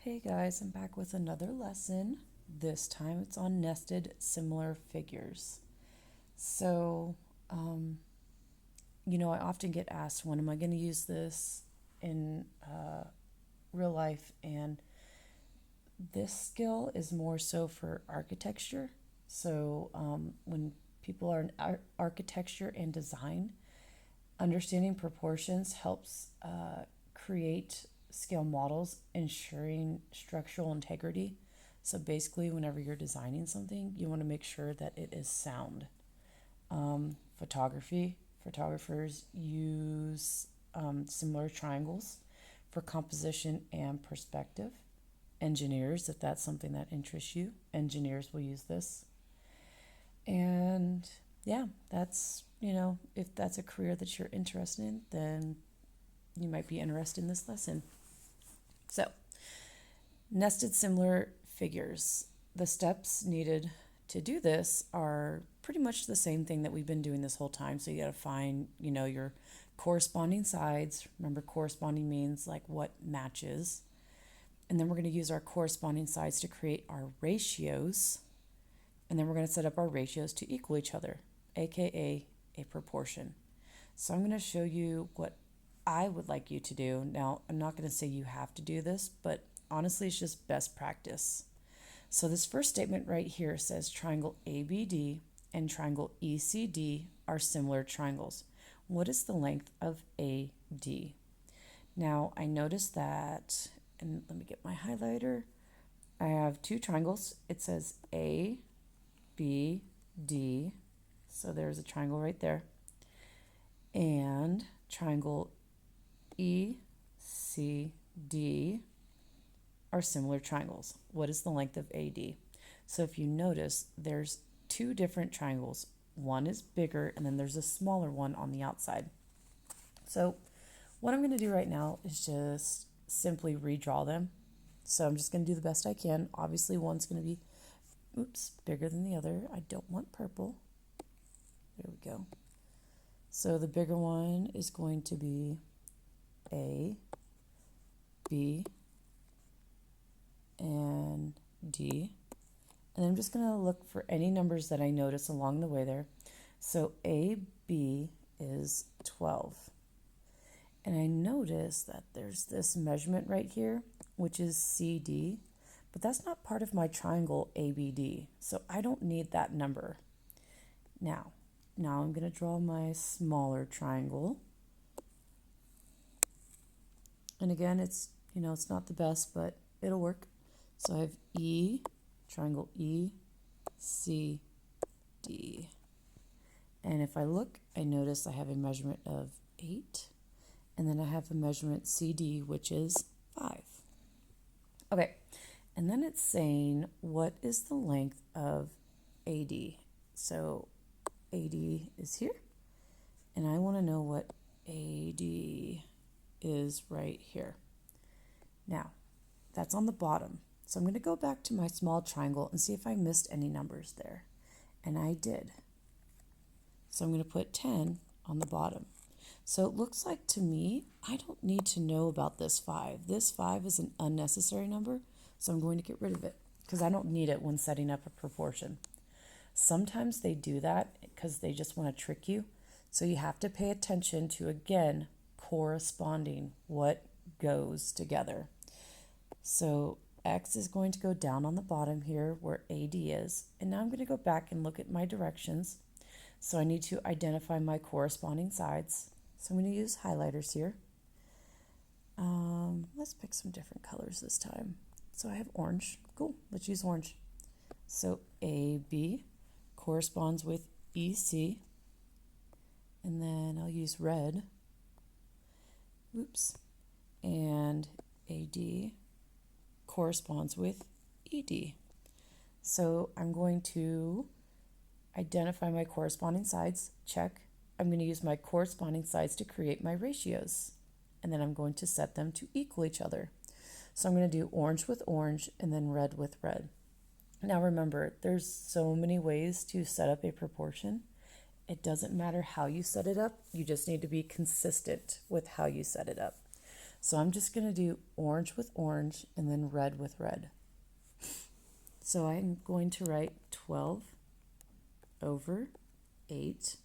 Hey guys, I'm back with another lesson. This time it's on nested similar figures. So, um, I often get asked, when am I going to use this in real life? And this skill is more so for architecture. So, when people are in architecture and design, understanding proportions helps create scale models, ensuring structural integrity. So basically, whenever you're designing something, you want to make sure that it is sound. Photographers use similar triangles for composition and perspective. Engineers, if that's something that interests you, engineers will use this. And yeah, if that's a career that you're interested in, then you might be interested in this lesson. So, nested similar figures. The steps needed to do this are pretty much the same thing that we've been doing this whole time. So, you got to find, your corresponding sides. Remember, corresponding means like what matches. And then we're going to use our corresponding sides to create our ratios. And then we're going to set up our ratios to equal each other, aka a proportion. So I'm going to show you what I would like you to do. Now, I'm not going to say you have to do this, but honestly, it's just best practice. So this first statement right here says triangle ABD and triangle ECD are similar triangles. What is the length of AD? Now, I noticed that, and let me get my highlighter. I have two triangles. It says A, B, D. So there's a triangle right there. And triangle ECD are similar triangles. What is the length of AD? So if you notice, there's two different triangles. One is bigger, and then there's a smaller one on the outside. So what I'm going to do right now is just simply redraw them. So I'm just going to do the best I can. Obviously, one's going to be, bigger than the other. I don't want purple. There we go. So the bigger one is going to be A, B, and D. And I'm just going to look for any numbers that I notice along the way there. So AB is 12. And I notice that there's this measurement right here, which is CD, but that's not part of my triangle ABD. So I don't need that number. Now I'm going to draw my smaller triangle. And again, it's not the best, but it'll work. So I have triangle ECD. And if I look, I notice I have a measurement of 8. And then I have a measurement CD, which is 5. Okay, and then it's saying, what is the length of AD? So AD is here, and I want to know what AD is right here. Now, that's on the bottom. So I'm going to go back to my small triangle and see if I missed any numbers there. And I did. So I'm going to put 10 on the bottom. So it looks like to me, I don't need to know about this 5. This 5 is an unnecessary number, so I'm going to get rid of it because I don't need it when setting up a proportion. Sometimes they do that because they just want to trick you. So you have to pay attention to, again, corresponding, what goes together. So X is going to go down on the bottom here where AD is. And now I'm going to go back and look at my directions. So I need to identify my corresponding sides. So I'm going to use highlighters here. Let's pick some different colors this time. So I have orange. Cool, let's use orange. So AB corresponds with EC. And then I'll use red. And AD corresponds with ED. So I'm going to identify my corresponding sides, check. I'm going to use my corresponding sides to create my ratios. And then I'm going to set them to equal each other. So I'm going to do orange with orange and then red with red. Now remember, there's so many ways to set up a proportion. It doesn't matter how you set it up. You just need to be consistent with how you set it up. So I'm just going to do orange with orange and then red with red. So I'm going to write 12 over 8.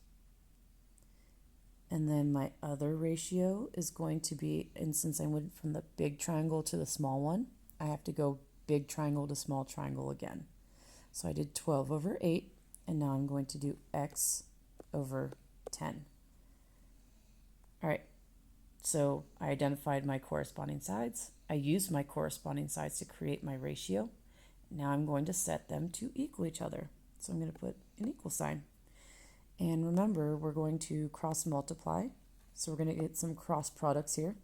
And then my other ratio is going to be, and since I went from the big triangle to the small one, I have to go big triangle to small triangle again. So I did 12 over 8, and now I'm going to do x over 10. All right, so I identified my corresponding sides. I used my corresponding sides to create my ratio. Now I'm going to set them to equal each other. So I'm going to put an equal sign. And remember, we're going to cross multiply. So we're going to get some cross products here.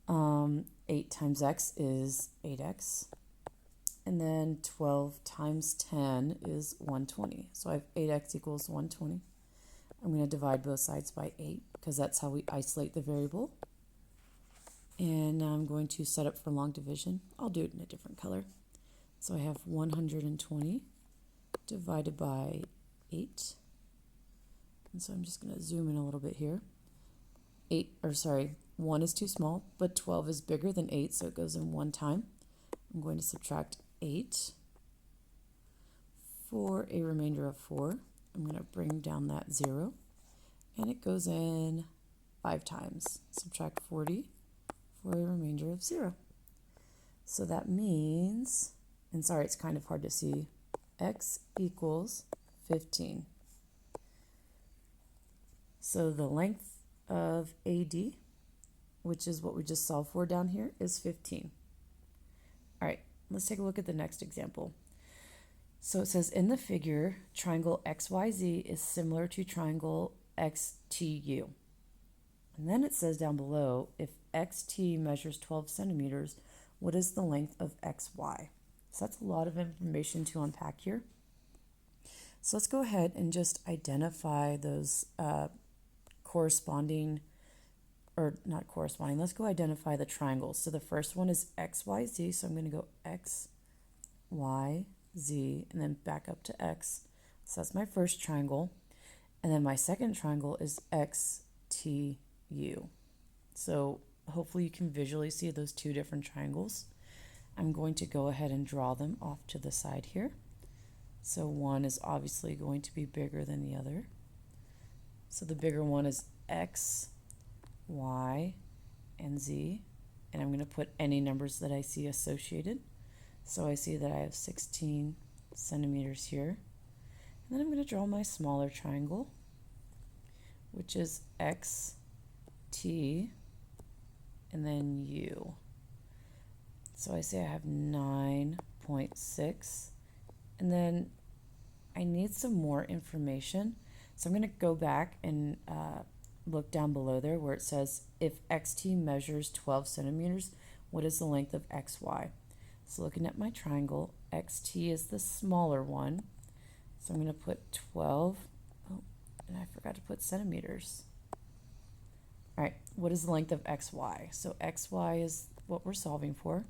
8 times x is 8x. And then 12 times 10 is 120. So I have 8x equals 120. I'm going to divide both sides by 8 because that's how we isolate the variable. And now I'm going to set up for long division. I'll do it in a different color. So I have 120 divided by 8. And so I'm just going to zoom in a little bit here. 1 is too small, but 12 is bigger than 8, so it goes in one time. I'm going to subtract 8 for a remainder of 4. I'm going to bring down that 0, and it goes in 5 times. Subtract 40 for a remainder of 0. So that means, and sorry, it's kind of hard to see, x equals 15. So the length of AD, which is what we just solved for down here, is 15. All right, let's take a look at the next example. So it says in the figure, triangle XYZ is similar to triangle XTU. And then it says down below, if XT measures 12 centimeters, what is the length of XY? So that's a lot of information to unpack here. So let's go ahead and just identify those corresponding, or not corresponding, let's go identify the triangles. So the first one is XYZ, so I'm going to go X, Y, Z, and then back up to X. So that's my first triangle. And then my second triangle is XTU. So hopefully you can visually see those two different triangles. I'm going to go ahead and draw them off to the side here. So one is obviously going to be bigger than the other. So the bigger one is X, Y, and Z. And I'm going to put any numbers that I see associated. So I see that I have 16 centimeters here. And then I'm going to draw my smaller triangle, which is X, T, and then U. So I say I have 9.6. And then I need some more information. So I'm going to go back and look down below there where it says if XT measures 12 centimeters, what is the length of XY? So looking at my triangle, XT is the smaller one. So I'm going to put 12. Oh, and I forgot to put centimeters. All right, what is the length of XY? So XY is what we're solving for.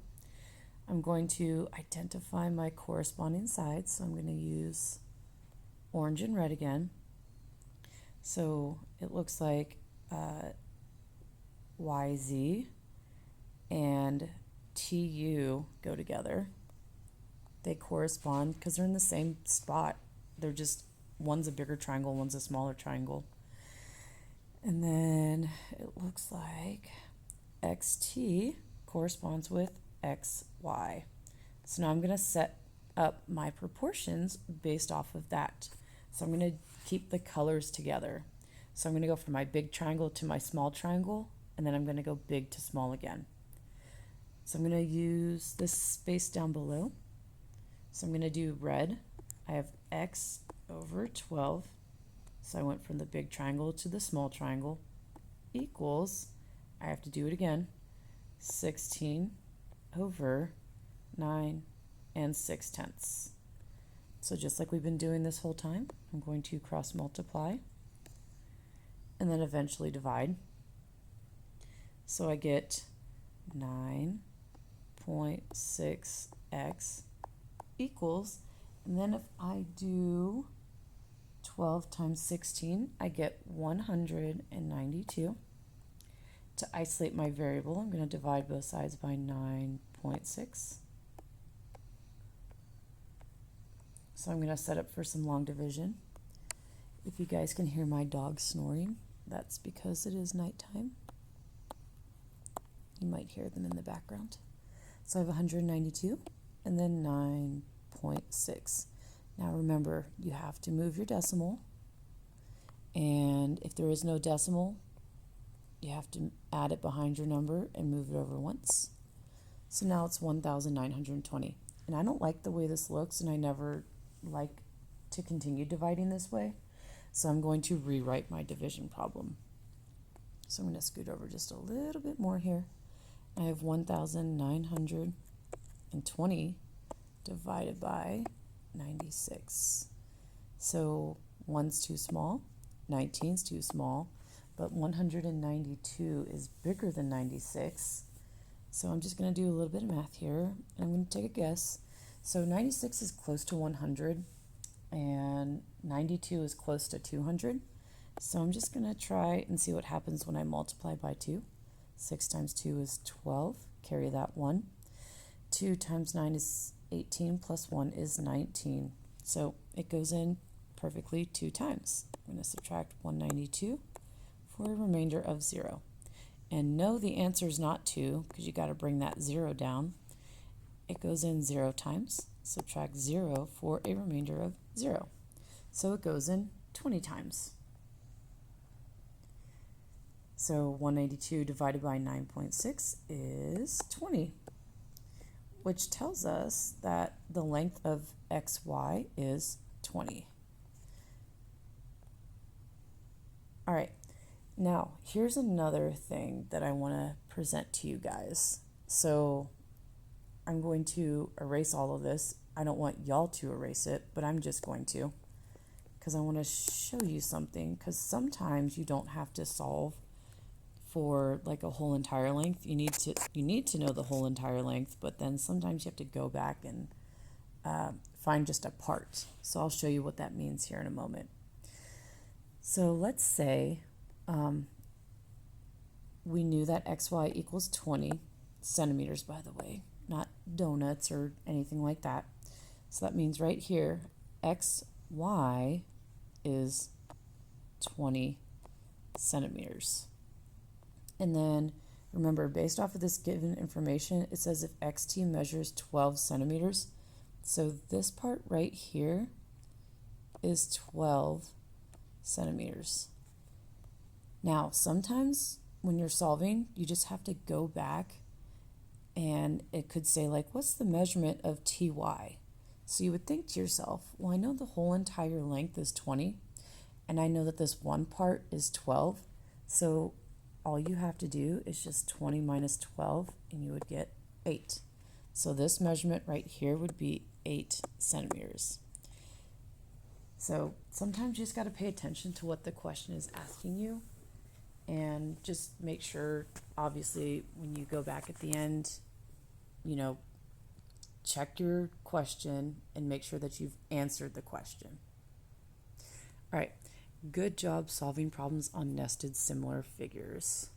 I'm going to identify my corresponding sides. So I'm going to use orange and red again. So it looks like YZ and TU go together. They correspond because they're in the same spot. They're just, one's a bigger triangle, one's a smaller triangle. And then it looks like XT corresponds with XY. So now I'm going to set up my proportions based off of that. So I'm going to keep the colors together. So I'm going to go from my big triangle to my small triangle, and then I'm going to go big to small again. So I'm going to use this space down below. So I'm going to do red. I have X over 12. So I went from the big triangle to the small triangle equals, I have to do it again, 16 over 9 and 6/10. So just like we've been doing this whole time, I'm going to cross multiply and then eventually divide. So I get 9.6x equals, and then if I do 12 times 16, I get 192. To isolate my variable, I'm going to divide both sides by 9.6. So I'm going to set up for some long division. If you guys can hear my dog snoring, that's because it is nighttime. You might hear them in the background. So I have 192 and then 9.6. Now remember, you have to move your decimal, and if there is no decimal, you have to add it behind your number and move it over once. So now it's 1,920. And I don't like the way this looks, and I never like to continue dividing this way. So I'm going to rewrite my division problem. So I'm going to scoot over just a little bit more here. I have 1,920 divided by 96. So 1's too small, 19's too small, but 192 is bigger than 96. So I'm just going to do a little bit of math here. I'm going to take a guess. So 96 is close to 100 and 92 is close to 200. So I'm just going to try and see what happens when I multiply by 2. 6 times 2 is 12. Carry that 1. 2 times 9 is 18 plus 1 is 19. So it goes in perfectly 2 times. I'm going to subtract 192 for a remainder of 0. And no, the answer is not 2 because you got to bring that 0 down. It goes in 0 times. Subtract 0 for a remainder of 0. So it goes in 20 times. So 192 divided by 9.6 is 20, which tells us that the length of xy is 20. All right, now here's another thing that I want to present to you guys. So I'm going to erase all of this. I don't want y'all to erase it, but I'm just going to, because I want to show you something, because sometimes you don't have to solve for like a whole entire length. You need to know the whole entire length, but then sometimes you have to go back and find just a part. So I'll show you what that means here in a moment. So let's say we knew that xy equals 20 centimeters, by the way, not donuts or anything like that. So that means right here, xy is 20 centimeters. And then remember, based off of this given information, it says if xt measures 12 centimeters, so this part right here is 12 centimeters. Now, sometimes when you're solving, you just have to go back and it could say like, what's the measurement of ty? So you would think to yourself, well, I know the whole entire length is 20, and I know that this one part is 12, so all you have to do is just 20 minus 12, and you would get 8. So this measurement right here would be 8 centimeters. So sometimes you just got to pay attention to what the question is asking you, and just make sure, obviously, when you go back at the end, check your question and make sure that you've answered the question. All right, good job solving problems on nested similar figures.